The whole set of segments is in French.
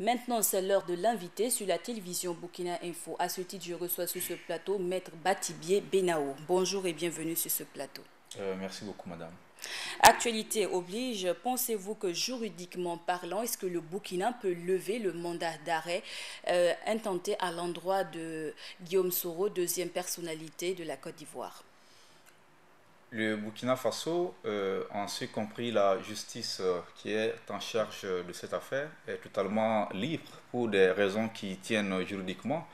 Maintenant, c'est l'heure de l'inviter sur la télévision Burkina Info. À ce titre, je reçois sur ce plateau Maître Batibié Benao. Bonjour et bienvenue sur ce plateau. Merci beaucoup, madame. Actualité oblige, pensez-vous que juridiquement parlant, est-ce que le Burkina peut lever le mandat d'arrêt intenté à l'endroit de Guillaume Soro, deuxième personnalité de la Côte d'Ivoire? Le Burkina Faso, en ce compris la justice qui est en charge de cette affaire, est totalement libre pour des raisons qui tiennent juridiquement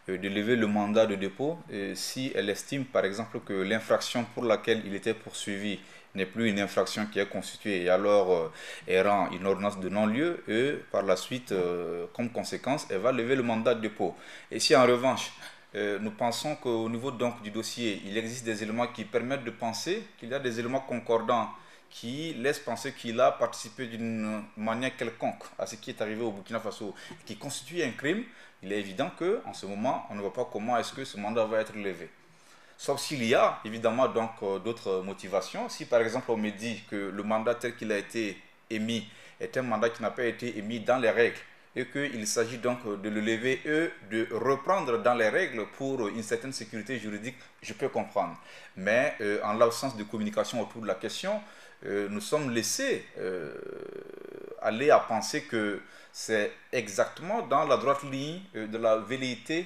de lever le mandat de dépôt si elle estime par exemple que l'infraction pour laquelle il était poursuivi n'est plus une infraction qui est constituée et alors elle rend une ordonnance de non-lieu et par la suite, comme conséquence, elle va lever le mandat de dépôt. Et si en revanche, nous pensons qu'au niveau donc du dossier, il existe des éléments qui permettent de penser qu'il y a des éléments concordants qui laissent penser qu'il a participé d'une manière quelconque à ce qui est arrivé au Burkina Faso, qui constitue un crime, il est évident qu'en ce moment, on ne voit pas comment est-ce que ce mandat va être levé. Sauf s'il y a évidemment donc d'autres motivations. Si par exemple on me dit que le mandat tel qu'il a été émis est un mandat qui n'a pas été émis dans les règles et qu'il s'agit donc de le lever et de reprendre dans les règles pour une certaine sécurité juridique, je peux comprendre. Mais en l'absence de communication autour de la question, nous sommes laissés aller à penser que c'est exactement dans la droite ligne de la velléité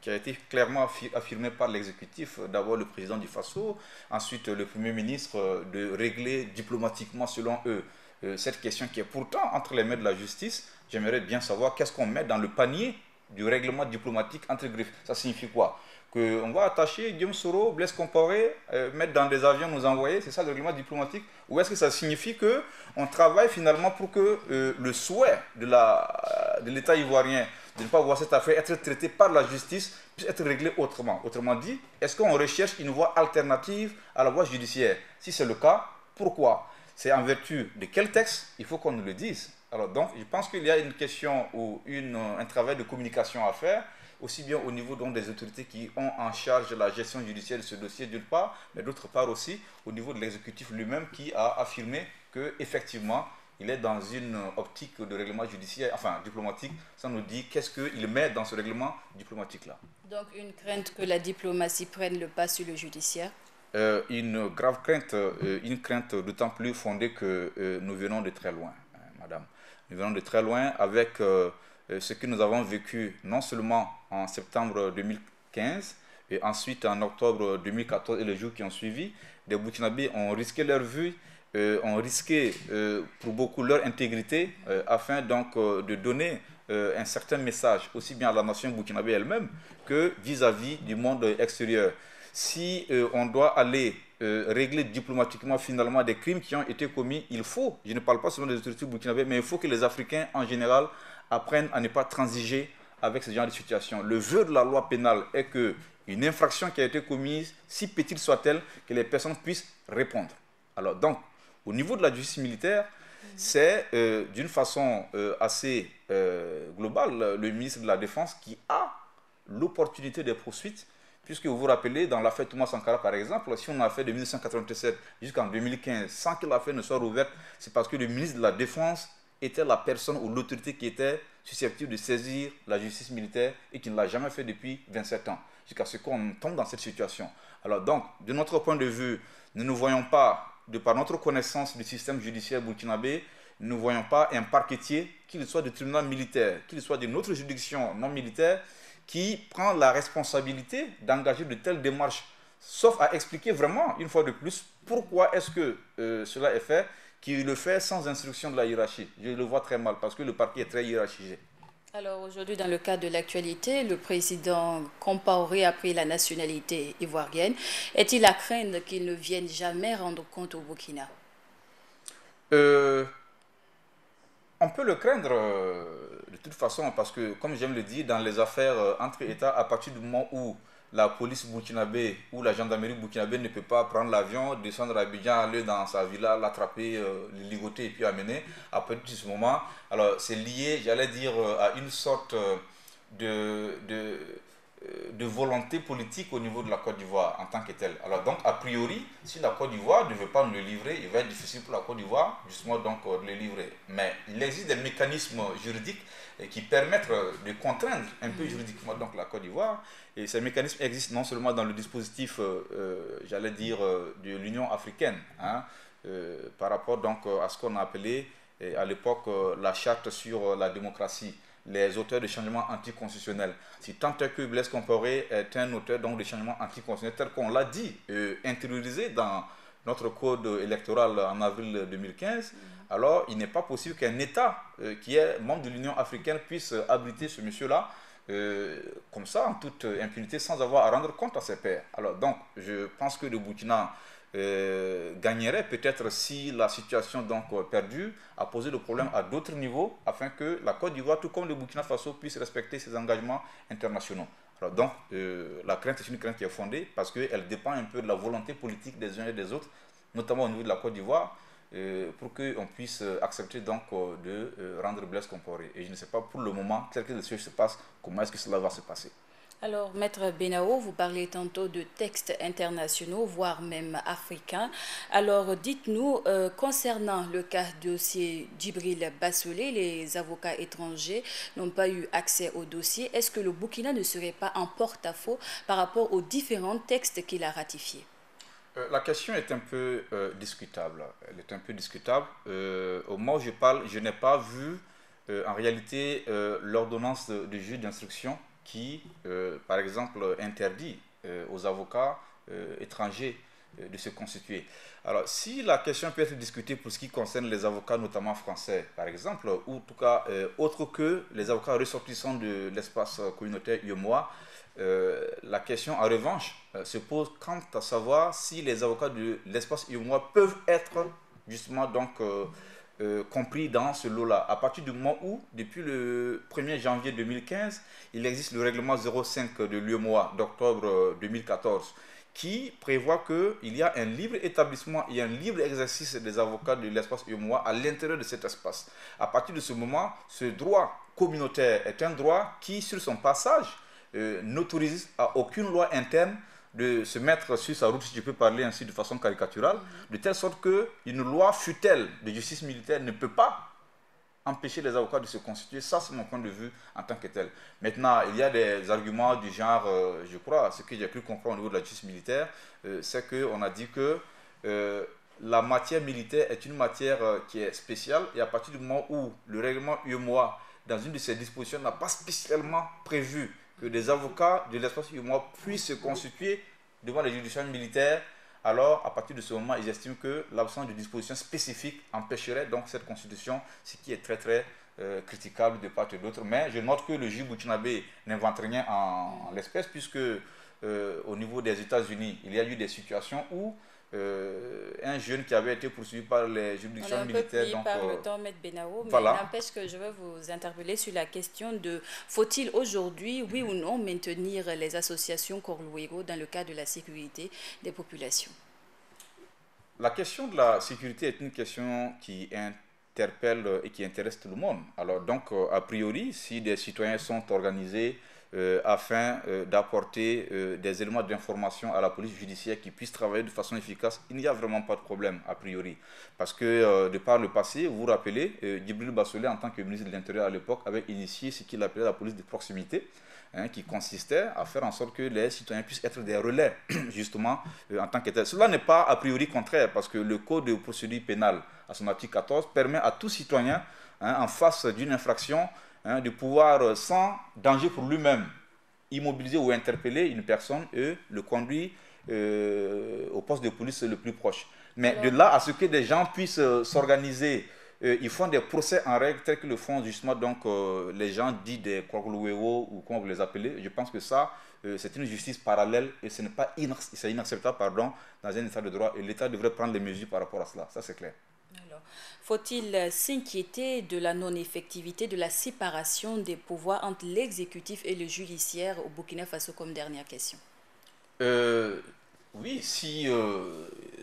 qui a été clairement affirmée par l'exécutif, d'abord le président du Faso, ensuite le Premier ministre, de régler diplomatiquement selon eux cette question qui est pourtant entre les mains de la justice. J'aimerais bien savoir qu'est-ce qu'on met dans le panier du règlement diplomatique entre griffes. Ça signifie quoi? Qu'on va attacher Guillaume Soro, Blaise Compaoré, mettre dans des avions, nous envoyer, c'est ça le règlement diplomatique? Ou est-ce que ça signifie qu'on travaille finalement pour que le souhait de l'État ivoirien de ne pas voir cette affaire être traitée par la justice puisse être réglé autrement? Autrement dit, est-ce qu'on recherche une voie alternative à la voie judiciaire? Si c'est le cas, pourquoi? C'est en vertu de quel texte? Il faut qu'on nous le dise. Alors donc, je pense qu'il y a une question ou un travail de communication à faire, aussi bien au niveau donc, des autorités qui ont en charge la gestion judiciaire de ce dossier d'une part, mais d'autre part aussi au niveau de l'exécutif lui-même qui a affirmé qu'effectivement, il est dans une optique de règlement judiciaire, enfin diplomatique. Ça nous dit qu'est-ce qu'il met dans ce règlement diplomatique-là. Donc une crainte que la diplomatie prenne le pas sur le judiciaire? Une grave crainte, une crainte d'autant plus fondée que nous venons de très loin, madame. Nous venons de très loin avec ce que nous avons vécu non seulement en septembre 2015 et ensuite en octobre 2014 et les jours qui ont suivi. Des Burkinabés ont risqué leur vie, ont risqué pour beaucoup leur intégrité afin donc de donner un certain message aussi bien à la nation burkinabé elle-même que vis-à-vis du monde extérieur. Si on doit aller régler diplomatiquement finalement des crimes qui ont été commis, il faut, je ne parle pas seulement des autorités burkinabées, mais il faut que les Africains en général apprennent à ne pas transiger avec ce genre de situation. Le vœu de la loi pénale est qu'une infraction qui a été commise, si petite soit-elle, que les personnes puissent répondre. Alors donc, au niveau de la justice militaire, c'est d'une façon assez globale le ministre de la Défense qui a l'opportunité des poursuites. Puisque vous vous rappelez, dans l'affaire Thomas Sankara, par exemple, si on a fait de 1987 jusqu'en 2015, sans que l'affaire ne soit rouverte, c'est parce que le ministre de la Défense était la personne ou l'autorité qui était susceptible de saisir la justice militaire et qui ne l'a jamais fait depuis 27 ans, jusqu'à ce qu'on tombe dans cette situation. Alors donc, de notre point de vue, nous ne voyons pas, de par notre connaissance du système judiciaire burkinabé, nous ne voyons pas un parquetier, qu'il soit du tribunal militaire, qu'il soit d'une autre juridiction non militaire, qui prend la responsabilité d'engager de telles démarches, sauf à expliquer vraiment, une fois de plus, pourquoi est-ce que cela est fait, qui le fait sans instruction de la hiérarchie. Je le vois très mal, parce que le parquet est très hiérarchisé. Alors aujourd'hui, dans le cadre de l'actualité, le président Compaoré a pris la nationalité ivoirienne. Est-il à craindre qu'il ne vienne jamais rendre compte au Burkina? Euh, On peut le craindre de toute façon parce que, comme j'aime le dire, dans les affaires entre États, à partir du moment où la police burkinabé ou la gendarmerie burkinabé ne peut pas prendre l'avion, descendre à Abidjan, aller dans sa villa, l'attraper, le ligoter et puis amener, à partir de ce moment, alors c'est lié, j'allais dire, à une sorte de de volonté politique au niveau de la Côte d'Ivoire en tant que telle. Alors donc, a priori, si la Côte d'Ivoire ne veut pas nous le livrer, il va être difficile pour la Côte d'Ivoire, justement, donc, de le livrer. Mais il existe des mécanismes juridiques qui permettent de contraindre un peu juridiquement donc, la Côte d'Ivoire. Et ces mécanismes existent non seulement dans le dispositif, j'allais dire, de l'Union africaine, hein, par rapport donc à ce qu'on a appelé à l'époque la charte sur la démocratie, les auteurs de changements anticonstitutionnels. Si tant est que Blaise Compaoré est un auteur donc, de changements anticonstitutionnels, tel qu'on l'a dit, intériorisé dans notre code électoral en avril 2015, alors il n'est pas possible qu'un État qui est membre de l'Union africaine puisse abriter ce monsieur-là comme ça, en toute impunité, sans avoir à rendre compte à ses pairs. Alors donc, je pense que le Burkina gagnerait peut-être si la situation donc perdue a posé le problème à d'autres niveaux afin que la Côte d'Ivoire, tout comme le Burkina Faso, puisse respecter ses engagements internationaux. Alors donc, la crainte est une crainte qui est fondée parce qu'elle dépend un peu de la volonté politique des uns et des autres, notamment au niveau de la Côte d'Ivoire, pour qu'on puisse accepter donc de rendre Blaise Compaoré. Et je ne sais pas pour le moment, tel que les choses se passent, comment est-ce que cela va se passer. Alors, Maître Benao, vous parlez tantôt de textes internationaux, voire même africains. Alors, dites-nous, concernant le cas du dossier Djibril Bassolé, les avocats étrangers n'ont pas eu accès au dossier. Est-ce que le Burkina ne serait pas en porte-à-faux par rapport aux différents textes qu'il a ratifiés? La question est un peu discutable. Elle est un peu discutable. Au moment où je parle, je n'ai pas vu en réalité l'ordonnance du juge d'instruction qui, par exemple, interdit aux avocats étrangers de se constituer. Alors, si la question peut être discutée pour ce qui concerne les avocats, notamment français, par exemple, ou en tout cas autres que les avocats ressortissants de l'espace communautaire UEMOA, la question en revanche se pose quant à savoir si les avocats de l'espace UEMOA peuvent être justement donc compris dans ce lot-là. À partir du moment où, depuis le 1er janvier 2015, il existe le règlement 05 de l'UEMOA d'octobre 2014 qui prévoit qu'il y a un libre établissement et un libre exercice des avocats de l'espace UEMOA à l'intérieur de cet espace. À partir de ce moment, ce droit communautaire est un droit qui, sur son passage, n'autorise à aucune loi interne de se mettre sur sa route, si je peux parler ainsi de façon caricaturale, de telle sorte qu'une loi futelle de justice militaire ne peut pas empêcher les avocats de se constituer. Ça, c'est mon point de vue en tant que tel. Maintenant, il y a des arguments du genre, je crois, ce que j'ai cru comprendre au niveau de la justice militaire, c'est qu'on a dit que la matière militaire est une matière qui est spéciale et à partir du moment où le règlement UEMOA, dans une de ses dispositions, n'a pas spécialement prévu que des avocats de l'espace UEMOA puissent se constituer devant les juridictions militaires, alors à partir de ce moment, ils estiment que l'absence de dispositions spécifiques empêcherait donc cette constitution, ce qui est très très critiquable de part et d'autre. Mais je note que le juge burkinabé n'invente rien en l'espèce, puisque au niveau des États-Unis, il y a eu des situations où un jeune qui avait été poursuivi par les juridictions militaires. On par le temps, Maître Benao, mais voilà. n'empêche que je veux vous interpeller sur la question de faut-il aujourd'hui, oui ou non, maintenir les associations Corluego dans le cadre de la sécurité des populations? La question de la sécurité est une question qui interpelle et qui intéresse tout le monde. Alors donc, a priori, si des citoyens sont organisés afin d'apporter des éléments d'information à la police judiciaire qui puisse travailler de façon efficace, il n'y a vraiment pas de problème a priori. Parce que de par le passé, vous vous rappelez, Djibril Bassolé, en tant que ministre de l'Intérieur à l'époque, avait initié ce qu'il appelait la police de proximité, qui consistait à faire en sorte que les citoyens puissent être des relais, justement, en tant que tel. Cela n'est pas a priori contraire, parce que le Code de procédure pénale, à son article 14, permet à tout citoyen, en face d'une infraction, de pouvoir, sans danger pour lui-même, immobiliser ou interpeller une personne et le conduire au poste de police le plus proche. Mais de là à ce que des gens puissent s'organiser, ils font des procès en règle tels que le font justement donc, les gens dits des Kwaglouéo ou comment vous les appelez. Je pense que ça, c'est une justice parallèle et ce n'est pas c'est inacceptable pardon, dans un état de droit et l'État devrait prendre des mesures par rapport à cela. Ça, c'est clair. Faut-il s'inquiéter de la non-effectivité, de la séparation des pouvoirs entre l'exécutif et le judiciaire au Burkina Faso comme dernière question? Oui, si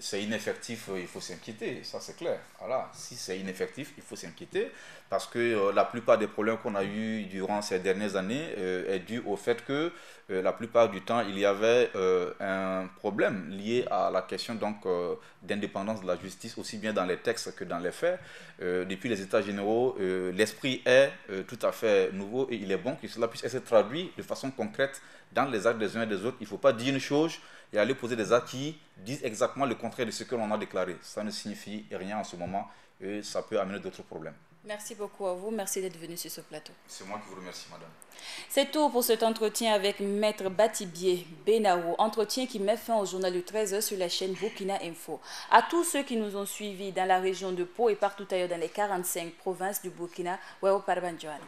c'est ineffectif, il faut s'inquiéter, ça c'est clair. Voilà, si c'est ineffectif, il faut s'inquiéter parce que la plupart des problèmes qu'on a eus durant ces dernières années est dû au fait que la plupart du temps, il y avait un problème lié à la question donc d'indépendance de la justice, aussi bien dans les textes que dans les faits. Depuis les États généraux, l'esprit est tout à fait nouveau et il est bon que cela puisse être traduit de façon concrète dans les actes des uns et des autres. Il ne faut pas dire une chose et aller poser des actes qui disent exactement le contraire de ce que l'on a déclaré. Ça ne signifie rien en ce moment et ça peut amener d'autres problèmes. Merci beaucoup à vous. Merci d'être venu sur ce plateau. C'est moi qui vous remercie, madame. C'est tout pour cet entretien avec Maître Batibié Benao. Entretien qui met fin au journal de 13h sur la chaîne Burkina Info. À tous ceux qui nous ont suivis dans la région de Pau et partout ailleurs dans les 45 provinces du Burkina, Weo Parbanjoane.